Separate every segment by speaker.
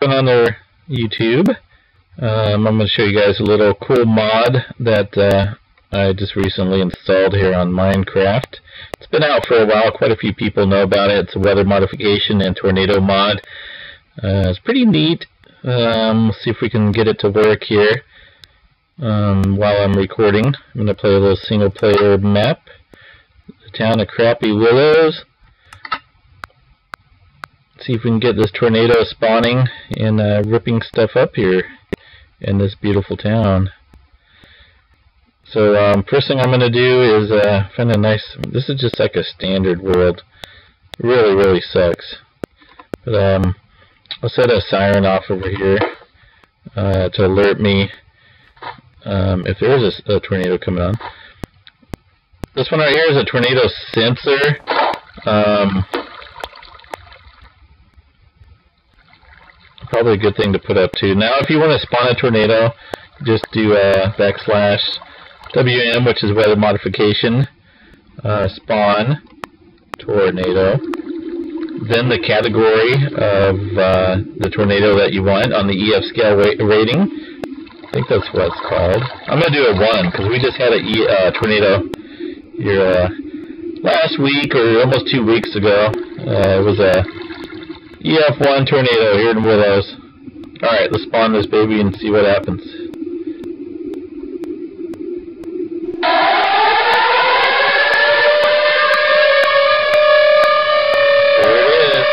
Speaker 1: On their YouTube. I'm going to show you guys a little cool mod that I just recently installed here on Minecraft. It's been out for a while. Quite a few people know about it. It's a weather modification and tornado mod. It's pretty neat. Let's see if we can get it to work here while I'm recording. I'm going to play a little single player map. The town of Crappy Willows. See if we can get this tornado spawning and ripping stuff up here in this beautiful town. So first thing I'm going to do is find a nice, this is just like a standard world. Really sucks. But I'll set a siren off over here to alert me if there is a tornado coming on. This one right here is a tornado sensor. Probably a good thing to put up too. Now if you want to spawn a tornado, just do /WM, which is weather modification, spawn tornado, then the category of the tornado that you want on the EF scale rating. I think that's what it's called. I'm going to do a 1 because we just had a tornado here last week or almost 2 weeks ago. It was a EF1 tornado here in Willows. Alright, let's spawn this baby and see what happens. There it is.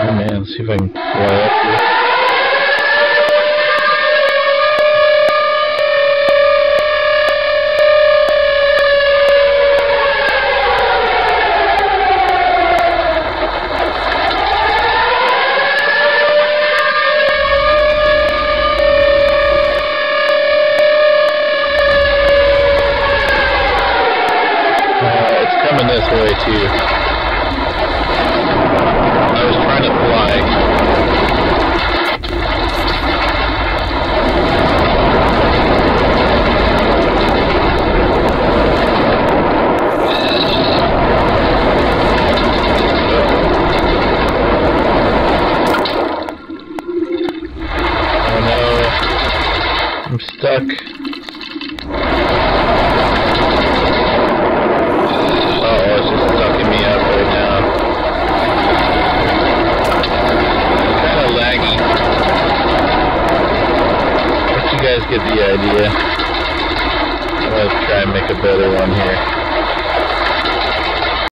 Speaker 1: Oh man, let's see if I can fly up here. Coming this way too. I was trying to fly. Oh no, I'm stuck. Get the idea. I'm going to try and make a better one here.